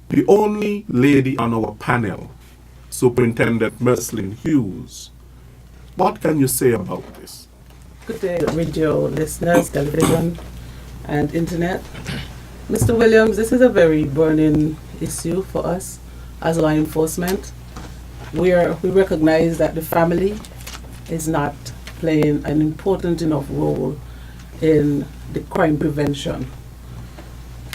The only lady on our panel, Superintendent Merslin Hughes. What can you say about this? Good day, radio listeners, television, and internet. Mr. Williams, this is a very burning issue for us as law enforcement. We recognize that the family is not playing an important enough role in the crime prevention,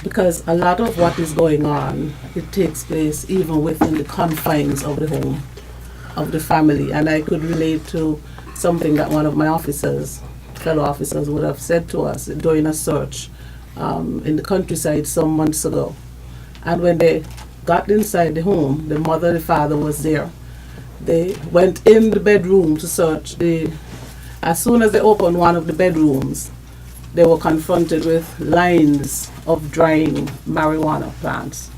because a lot of what is going on, it takes place even within the confines of the home, of the family. And I could relate to something that one of my fellow officers would have said to us during a search in the countryside some months ago. And when they got inside the home, the mother, the father was there. They went in the bedroom to search. As soon as they opened one of the bedrooms, they were confronted with lines of drying marijuana plants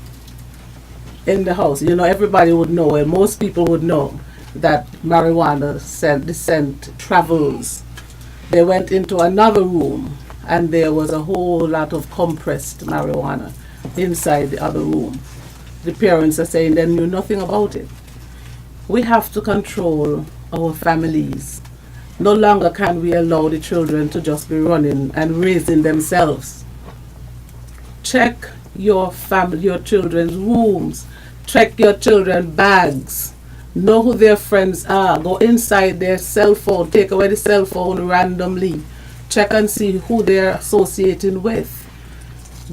in the house. You know, everybody would know, and most people would know, that marijuana the scent travels. They went into another room, and there was a whole lot of compressed marijuana inside the other room. The parents are saying they knew nothing about it. We have to control our families. No longer can we allow the children to just be running and raising themselves. Check your children's rooms. Check your children's bags. Know who their friends are. Go inside their cell phone. Take away the cell phone randomly. Check and see who they're associating with.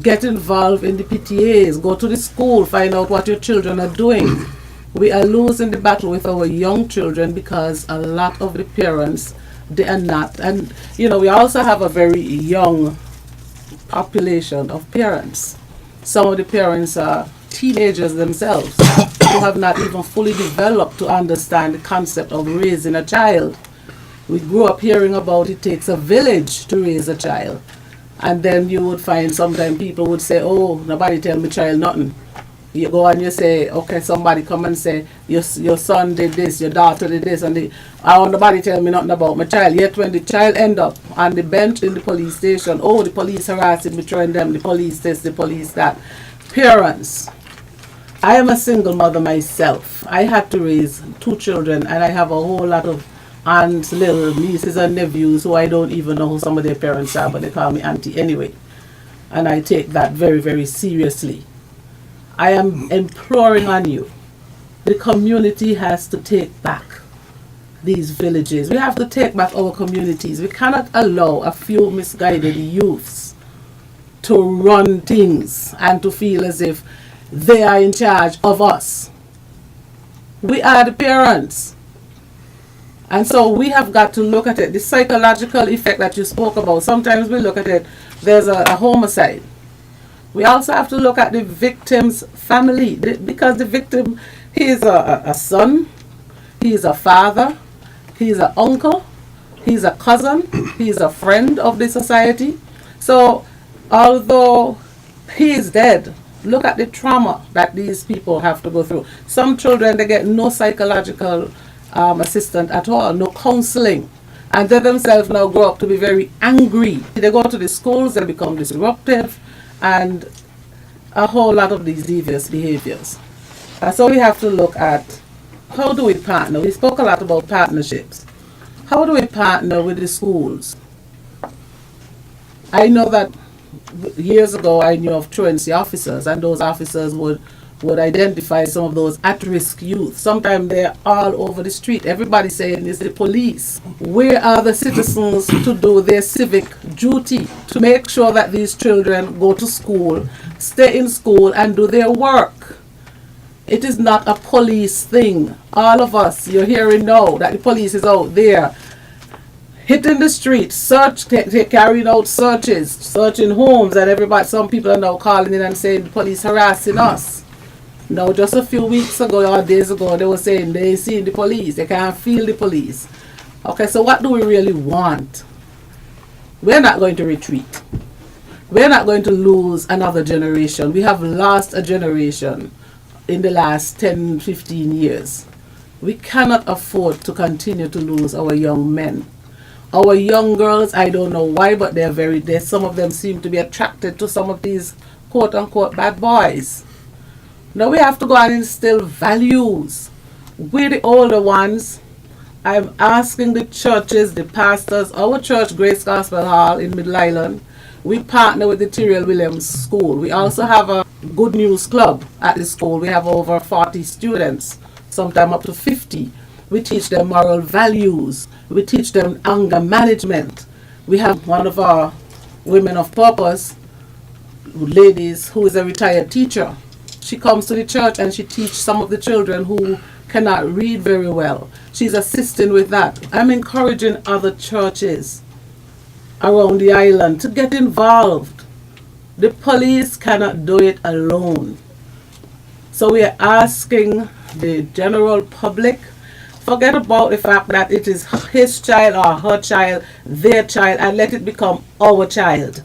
Get involved in the PTAs. Go to the school. Find out what your children are doing. We are losing the battle with our young children because a lot of the parents, they are not. And, you know, we also have a very young population of parents. Some of the parents are teenagers themselves who have not even fully developed to understand the concept of raising a child. We grew up hearing about it takes a village to raise a child. And then you would find sometimes people would say, oh, nobody tell me child nothing. You go and you say, okay, somebody come and say, your son did this, your daughter did this, and I want nobody tell me nothing about my child. Yet when the child end up on the bench in the police station, oh, the police harassing me, throwing them, the police this, the police that. Parents, I am a single mother myself. I had to raise 2 children, and I have a whole lot of aunts, little nieces and nephews who I don't even know who some of their parents are, but they call me auntie anyway. And I take that very, very seriously. I am imploring on you. The community has to take back these villages. We have to take back our communities. We cannot allow a few misguided youths to run things and to feel as if they are in charge of us. We are the parents. And so we have got to look at it. The psychological effect that you spoke about, sometimes we look at it, there's a homicide. We also have to look at the victim's family, because the victim, he is a son, he is a father, he is an uncle, he is a cousin, he is a friend of the society. So although he is dead, look at the trauma that these people have to go through. Some children, they get no psychological assistance at all, no counseling. And they themselves now grow up to be very angry. They go to the schools, they become disruptive, and a whole lot of these devious behaviors. So we have to look at, how do we partner? We spoke a lot about partnerships. How do we partner with the schools? I know that years ago I knew of truancy officers, and those officers would identify some of those at-risk youth. Sometimes they're all over the street. Everybody saying it's the police. Where are the citizens to do their civic duty to make sure that these children go to school, stay in school, and do their work? It is not a police thing. All of us, you're hearing now that the police is out there hitting the streets, carrying out searches, searching homes, and everybody. Some people are now calling in and saying the police harassing us. Now, just a few weeks ago or days ago, they were saying they seen the police, they can't feel the police. Okay, so what do we really want? We're not going to retreat. We're not going to lose another generation. We have lost a generation in the last 10, 15 years. We cannot afford to continue to lose our young men. Our young girls, I don't know why, but some of them seem to be attracted to some of these quote-unquote bad boys. Now we have to go and instill values. We're the older ones. I'm asking the churches, the pastors, our church, Grace Gospel Hall in Middle Island, we partner with the Tyrrell Williams School. We also have a Good News Club at the school. We have over 40 students, sometimes up to 50. We teach them moral values. We teach them anger management. We have one of our women of purpose, ladies, who is a retired teacher. She comes to the church and she teaches some of the children who cannot read very well. She's assisting with that. I'm encouraging other churches around the island to get involved. The police cannot do it alone. So we are asking the general public, forget about the fact that it is his child or her child, their child, and let it become our child.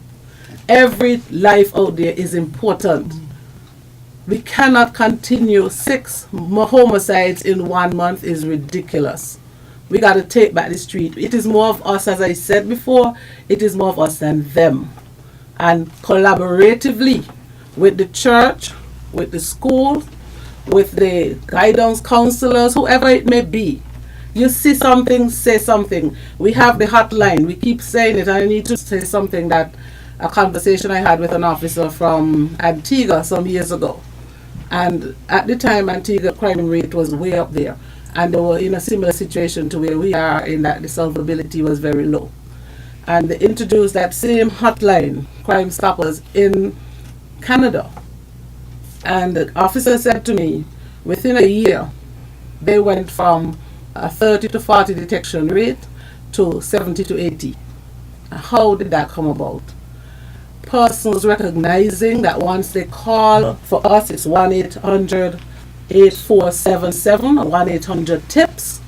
Every life out there is important. We cannot continue 6 homicides in 1 month is ridiculous. We got to take back the street. It is more of us, as I said before, it is more of us than them. And collaboratively with the church, with the school, with the guidance counselors, whoever it may be. You see something, say something. We have the hotline. We keep saying it. I need to say something that a conversation I had with an officer from Antigua some years ago. And at the time, Antigua crime rate was way up there. And they were in a similar situation to where we are, in that the solvability was very low. And they introduced that same hotline, Crime Stoppers, in Canada. And the officer said to me, within a year, they went from a 30 to 40 detection rate to 70 to 80. How did that come about? Persons recognizing that once they call, for us it's 1-800-8477 or 1-800-TIPS.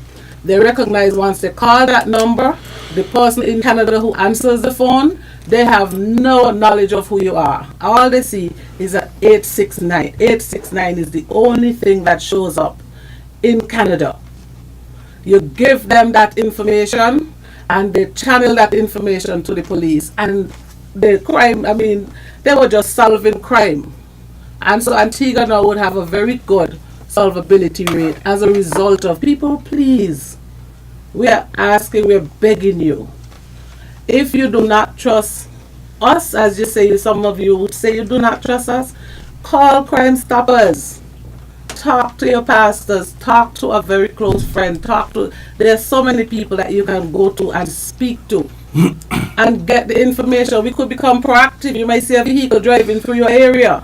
They recognize once they call that number, the person in Canada who answers the phone, they have no knowledge of who you are. All they see is an 869. 869 is the only thing that shows up in Canada. You give them that information and they channel that information to the police, and the crime, I mean, they were just solving crime. And so Antigua now would have a very good solvability rate as a result of people. Please, we are asking, we are begging you, if you do not trust us, as you say, some of you would say you do not trust us, call Crime Stoppers. Talk to your pastors, talk to a very close friend, there are so many people that you can go to and speak to and get the information. We could become proactive. You might see a vehicle driving through your area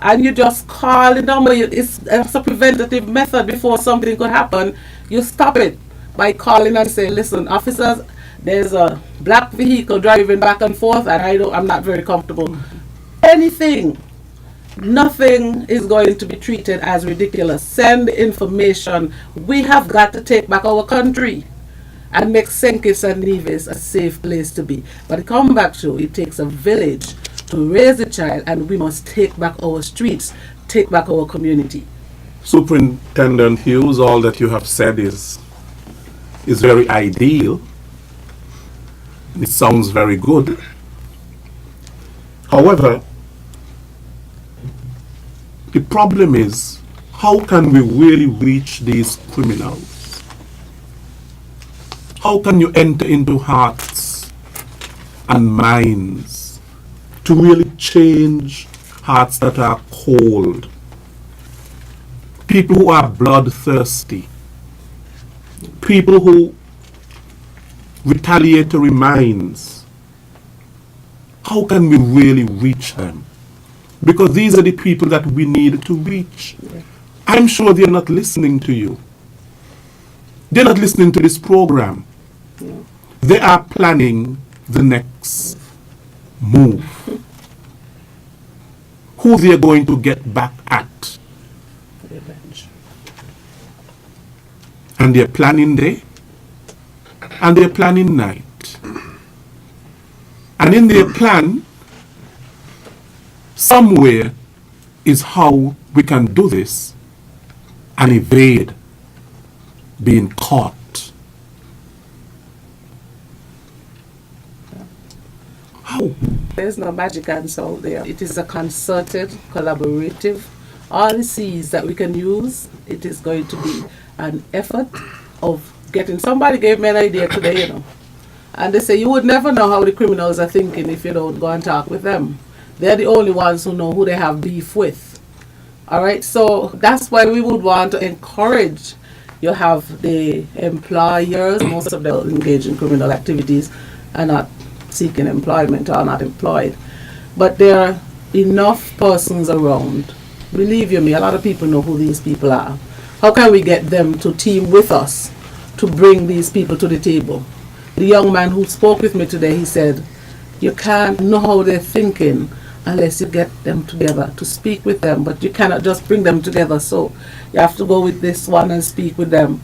and you just call the number. It's a preventative method. Before something could happen, you stop it by calling and saying, listen, officers, there's a black vehicle driving back and forth and I'm not very comfortable. Anything. Nothing is going to be treated as ridiculous. Send the information. We have got to take back our country and make St. Kitts and Nevis a safe place to be. But come back to, it takes a village to raise a child, and we must take back our streets, take back our community. Superintendent Hughes, all that you have said is very ideal. It sounds very good. However, the problem is, how can we really reach these criminals? How can you enter into hearts and minds to really change hearts that are cold? People who are bloodthirsty. People who retaliatory minds. How can we really reach them? Because these are the people that we need to reach. Yeah. I'm sure they're not listening to you. They're not listening to this program. Yeah. They are planning the next move. Who they're going to get back at. Revenge. And they're planning day. And they're planning night. And in their plan, somewhere is how we can do this and evade being caught. How? There's no magic answer out there. It is a concerted, collaborative all the C's that we can use. It is going to be an effort of getting. Somebody gave me an idea today, and they say you would never know how the criminals are thinking if you don't go and talk with them. They're the only ones who know who they have beef with. All right, so that's why we would want to encourage. You have the employers, most of them engage in criminal activities and not seeking employment or not employed. But there are enough persons around. Believe you me, a lot of people know who these people are. How can we get them to team with us to bring these people to the table? The young man who spoke with me today, he said, you can't know how they're thinking unless you get them together, to speak with them, but you cannot just bring them together. So you have to go with this one and speak with them.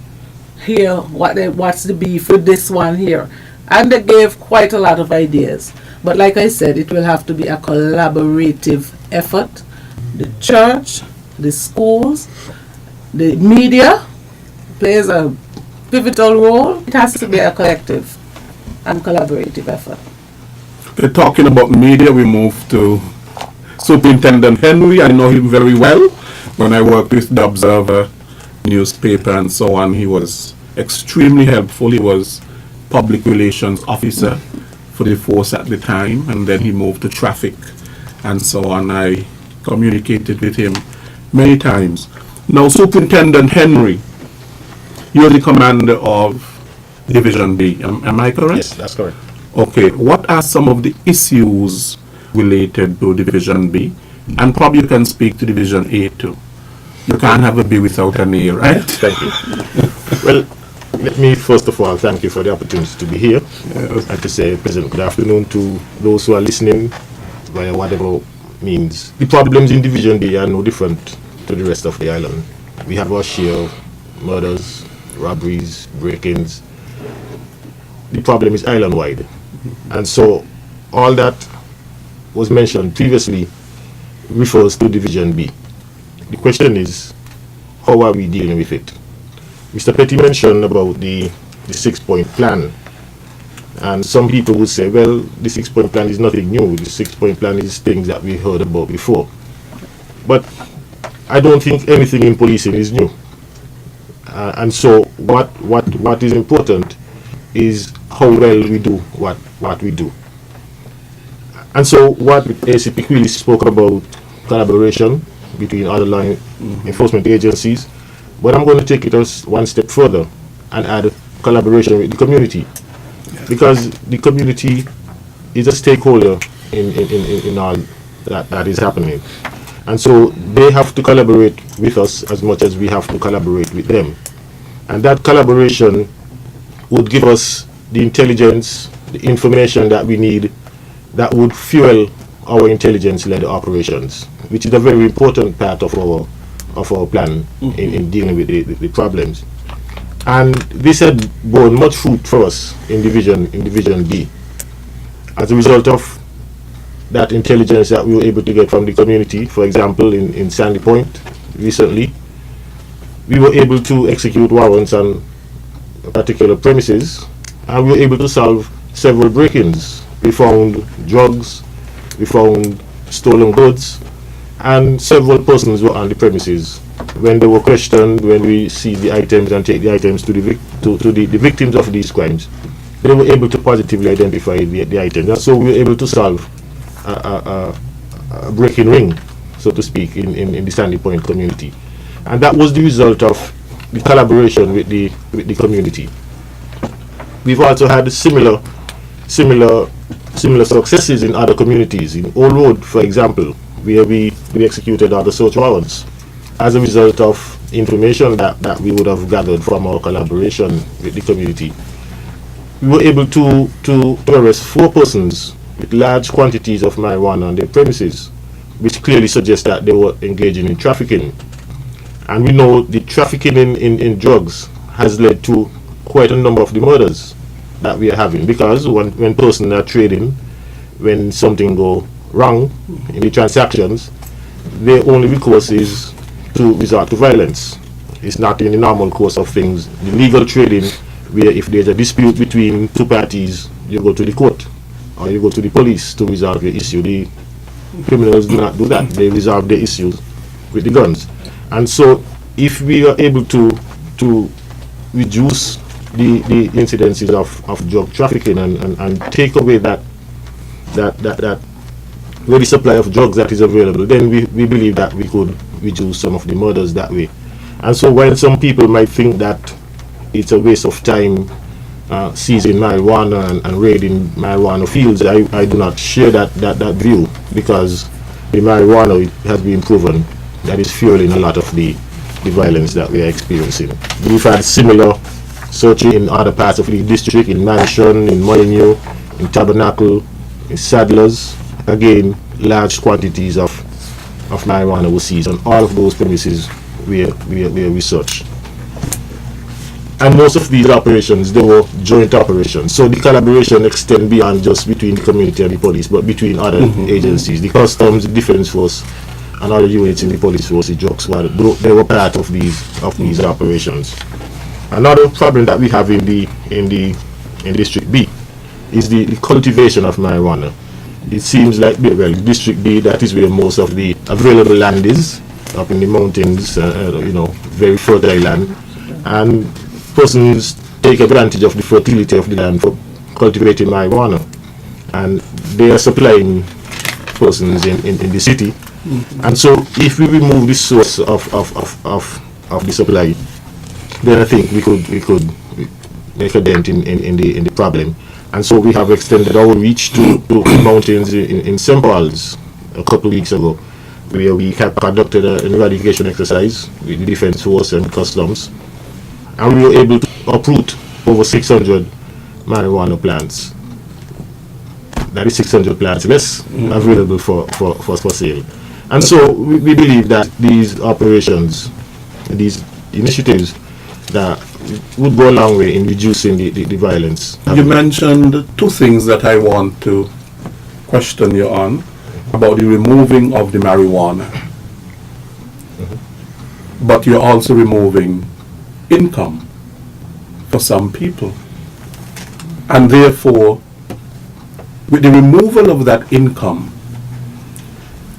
Hear what's the beef with this one here. And they gave quite a lot of ideas. But like I said, it will have to be a collaborative effort. The church, the schools, the media plays a pivotal role. It has to be a collective and collaborative effort. Talking about media, we move to Superintendent Henry. I know him very well. When I worked with the Observer newspaper and so on, he was extremely helpful. He was public relations officer for the force at the time, and then he moved to traffic and so on. I communicated with him many times. Now, Superintendent Henry, you're the commander of Division B. Am I correct? Yes, that's correct. Okay, what are some of the issues related to Division B? And probably you can speak to Division A too. You can't have a B without an A, right? Thank you. Well, let me first of all thank you for the opportunity to be here. Yes. And to say pleasant good afternoon to those who are listening via whatever means. The problems in Division B are no different to the rest of the island. We have our share of murders, robberies, break-ins. The problem is island-wide. And so all that was mentioned previously refers to Division B. The question is, how are we dealing with it? Mr. Petty mentioned about the 6-point plan. And some people would say, well, the 6-point plan is nothing new. The 6-point plan is things that we heard about before. But I don't think anything in policing is new. And so what is important is how well we do what we do. And so what ACP really spoke about collaboration between other law enforcement agencies, but I'm going to take it one step further and add collaboration with the community, because the community is a stakeholder in all that is happening. And so they have to collaborate with us as much as we have to collaborate with them. And that collaboration would give us the intelligence, the information that we need that would fuel our intelligence-led operations, which is a very important part of our plan in dealing with the problems. And this had borne much fruit for us in Division B. As a result of that intelligence that we were able to get from the community, for example, in Sandy Point recently, we were able to execute warrants on particular premises, and we were able to solve several break-ins. We found drugs, we found stolen goods, and several persons were on the premises. When they were questioned, when we see the items and take the items to the victims of these crimes, they were able to positively identify the items. And so we were able to solve a break-in ring, so to speak, in the Sandy Point community. And that was the result of the collaboration with the community. We've also had similar successes in other communities. In Old Road, for example, where we executed other search warrants as a result of information that we would have gathered from our collaboration with the community. We were able to arrest 4 persons with large quantities of marijuana on their premises, which clearly suggests that they were engaging in trafficking. And we know the trafficking in drugs has led to quite a number of the murders that we are having, because when persons are trading, when something go wrong in the transactions, their only recourse is to resort to violence. It's not in the normal course of things. The legal trading, where if there's a dispute between 2 parties, you go to the court or you go to the police to resolve the issue. The criminals do not do that. They resolve their issues with the guns. And so if we are able to reduce the incidences of drug trafficking and take away that very supply of drugs that is available, then we believe that we could reduce some of the murders that way. And so while some people might think that it's a waste of time seizing marijuana and raiding marijuana fields, I do not share that view, because the marijuana, it has been proven that is fueling a lot of the violence that we are experiencing. We've had similar searching in other parts of the district, in Mansion, in Molyneux, in Tabernacle, in Sadlers. Again, large quantities of marijuana were seized on all of those premises where we searched. And most of these operations, they were joint operations. So the collaboration extends beyond just between the community and the police, but between other agencies. The Customs, the Defense Force, and other units in the police force, the drug squad, they were part of these operations. Another problem that we have in District B is the cultivation of marijuana. It seems like, well, District B, that is where most of the available land is, up in the mountains, very fertile land. And persons take advantage of the fertility of the land for cultivating marijuana. And they are supplying persons in the city. And so if we remove the source of the supply, then I think we could make a dent in the problem. And so we have extended our reach to mountains in St. Paul's a couple of weeks ago, where we have conducted an eradication exercise with the Defense Force and Customs, and we were able to uproot over 600 marijuana plants. That is 600 plants less available for sale. And so we believe that these operations, these initiatives, that would go a long way in reducing the violence. You mentioned two things that I want to question you on, about the removing of the marijuana. But you're also removing income for some people. And therefore, with the removal of that income,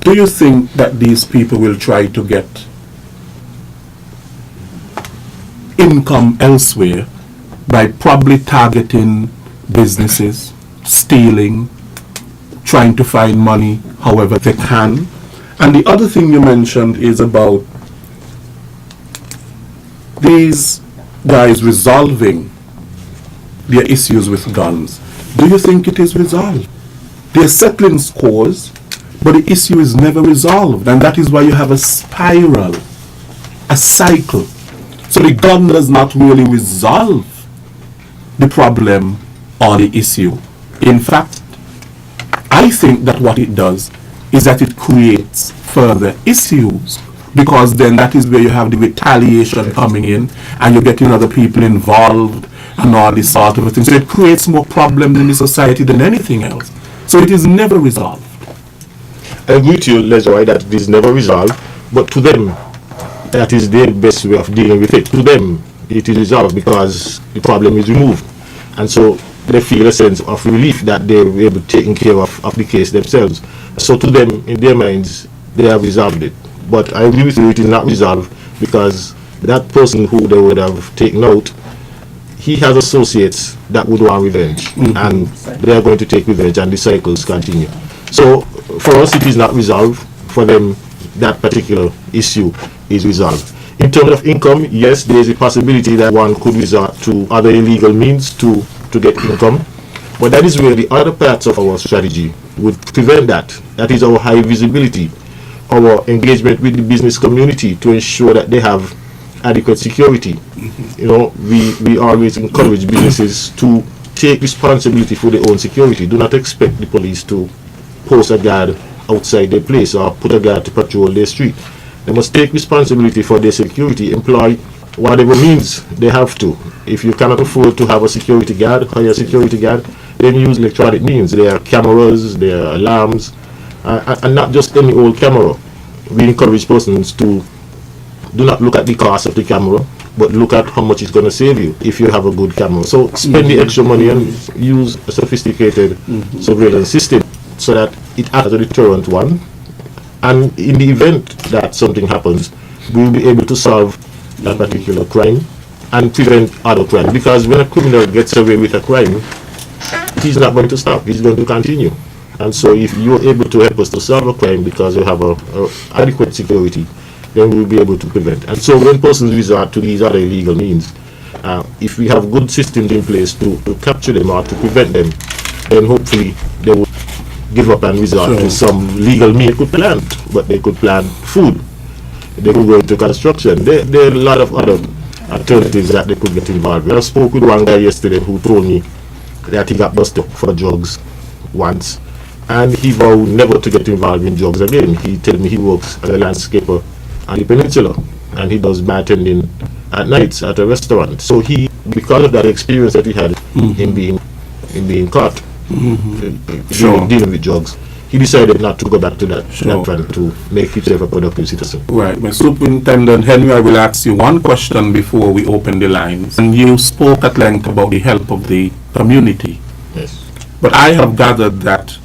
do you think that these people will try to get income elsewhere by probably targeting businesses, stealing, trying to find money however they can? And the other thing you mentioned is about these guys resolving their issues with guns. Do you think it is resolved? They're settling scores, but the issue is never resolved, and that is why you have a spiral, a cycle. So the gun does not really resolve the problem or the issue. In fact, I think that what it does is that it creates further issues, because then that is where you have the retaliation coming in, and you're getting other people involved and all this sort of thing. So it creates more problems in the society than anything else. So it is never resolved. I agree with you, Leroy, that it is never resolved, but to them, that is their best way of dealing with it. To them, it is resolved because the problem is removed. And so they feel a sense of relief that they were able to take care of the case themselves. So to them, in their minds, they have resolved it. But I agree with you, it is not resolved, because that person who they would have taken out, he has associates that would want revenge, and they are going to take revenge, and the cycles continue. So for us, it is not resolved. For them, that particular issue is resolved. In terms of income, yes, there is a possibility that one could resort to other illegal means to get income, but that is where the other parts of our strategy would prevent that. That is our high visibility, our engagement with the business community to ensure that they have adequate security. We always encourage businesses to take responsibility for their own security. Do not expect the police to post a guard outside their place or put a guard to patrol their street. They must take responsibility for their security, employ whatever means they have to. If you cannot afford to have a security guard, hire a security guard, then use electronic means. There are cameras, there are alarms, and not just any old camera. We encourage persons to do not look at the cost of the camera, but look at how much it's going to save you if you have a good camera. So spend the extra money and use a sophisticated surveillance system so that it acts as a deterrent one, And in the event that something happens, we will be able to solve that particular crime and prevent other crime. Because when a criminal gets away with a crime, he's not going to stop, he's going to continue. And so if you're able to help us to solve a crime because you have a adequate security, then we'll be able to prevent. And so when persons resort to these other illegal means, if we have good systems in place to capture them or to prevent them, then hopefully they will give up and resort to some legal means. They could plant, but they could plant food. They could go into construction. There are a lot of other alternatives that they could get involved with. I spoke with one guy yesterday who told me that he got busted for drugs once, and he vowed never to get involved in drugs again. He told me he works as a landscaper on the peninsula, and he does bartending at nights at a restaurant. So he, because of that experience that he had in being caught dealing with drugs, he decided not to go back to that trend to make himself a productive citizen. Right. My Superintendent Henry, I will ask you one question before we open the lines. And you spoke at length about the help of the community. Yes. But I have gathered that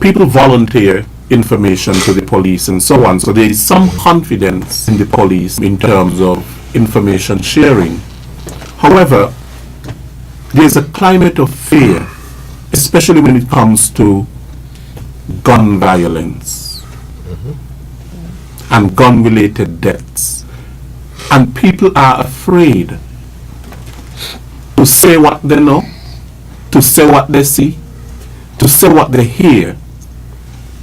people volunteer information to the police and so on. So there is some confidence in the police in terms of information sharing. However, there is a climate of fear, especially when it comes to gun violence and gun-related deaths. And people are afraid to say what they know, to say what they see, to say what they hear,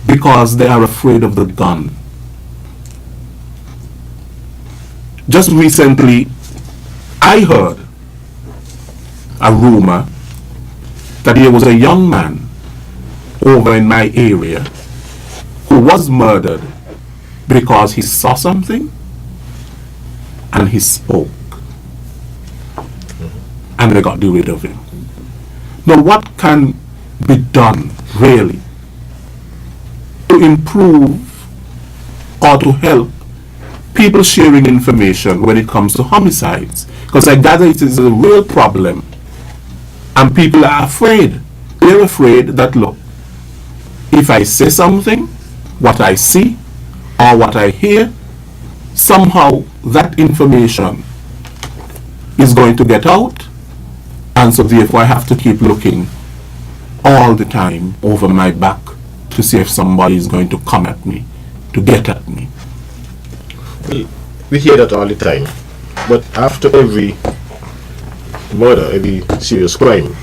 because they are afraid of the gun. Just recently, I heard a rumor that there was a young man over in my area who was murdered because he saw something and he spoke, and they got rid of him. Now, what can be done really to improve or to help people sharing information when it comes to homicides? Because I gather it is a real problem and people are afraid. They're afraid that, look, if I say something, what I see or what I hear, somehow that information is going to get out, and so therefore I have to keep looking all the time over my back to see if somebody is going to come at me, to get at me. We hear that all the time, but after every murder, every serious crime,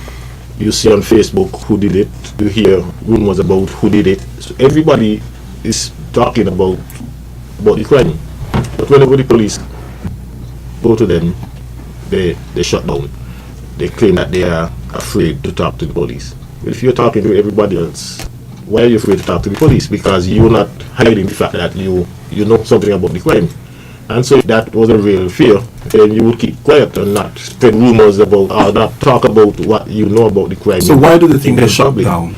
you see on Facebook who did it, you hear rumors about who did it. So everybody is talking about the crime. But whenever the police go to them, they shut down. They claim that they are afraid to talk to the police. But if you're talking to everybody else, why are you afraid to talk to the police? Because you're not hiding the fact that you know something about the crime. And so if that was a real fear, then you would keep quiet and not spread rumors about or not talk about what you know about the crime. So why do they think they shut down?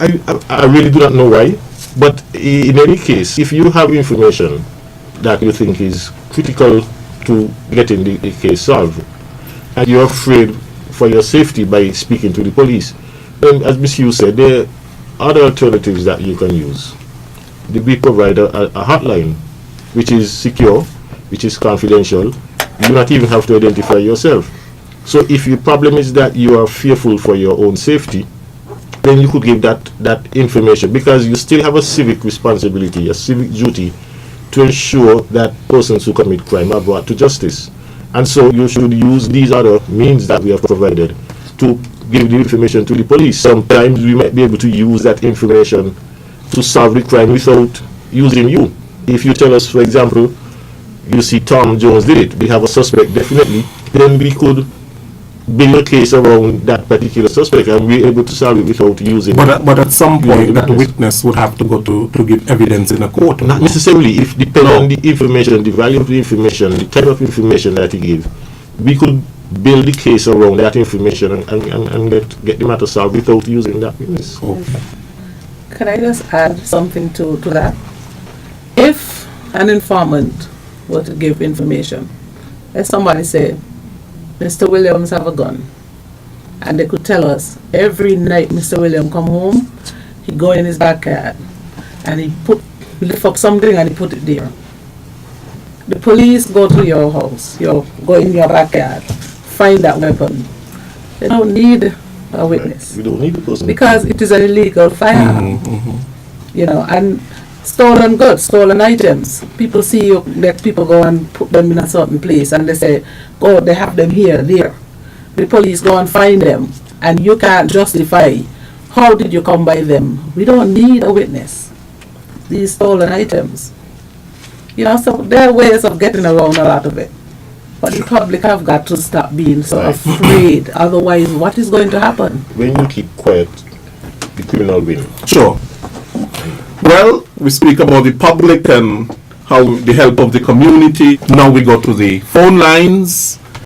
I really do not know why. But in any case, if you have information that you think is critical to getting the case solved, and you're afraid for your safety by speaking to the police, then as Ms. Hughes said, there are other alternatives that you can use. We provide a hotline which is secure, which is confidential. You do not even have to identify yourself. So if your problem is that you are fearful for your own safety, then you could give that information, because you still have a civic responsibility, a civic duty to ensure that persons who commit crime are brought to justice. And so you should use these other means that we have provided to give the information to the police. Sometimes we might be able to use that information to solve the crime without using you. If you tell us, for example, you see Tom Jones did it, we have a suspect definitely, then we could build a case around that particular suspect and we're able to solve it without using. But at some point, that witness would have to go to give evidence in a court. Not necessarily. If depending on the information, the value of the information, the type of information that he gave, we could build the case around that information and get the matter solved without using that witness. Okay. Can I just add something to that? If an informant were to give information, let somebody say, Mr. Williams have a gun, and they could tell us every night Mr. Williams come home, he go in his backyard and he lift up something and he put it there. The police go to your house, go in your backyard, find that weapon. They don't need a witness We don't need the person. because it is an illegal firearm. You know, and stolen goods, stolen items. People see you, let people go and put them in a certain place and they say, oh, they have them here, there. The police go and find them and you can't justify how did you come by them. We don't need a witness. These stolen items. You know, so there are ways of getting around a lot of it. But the public have got to stop being so afraid. Otherwise, what is going to happen? When you keep quiet, the criminal win. Sure. Well, we speak about the public and how the help of the community. Now we go to the phone lines.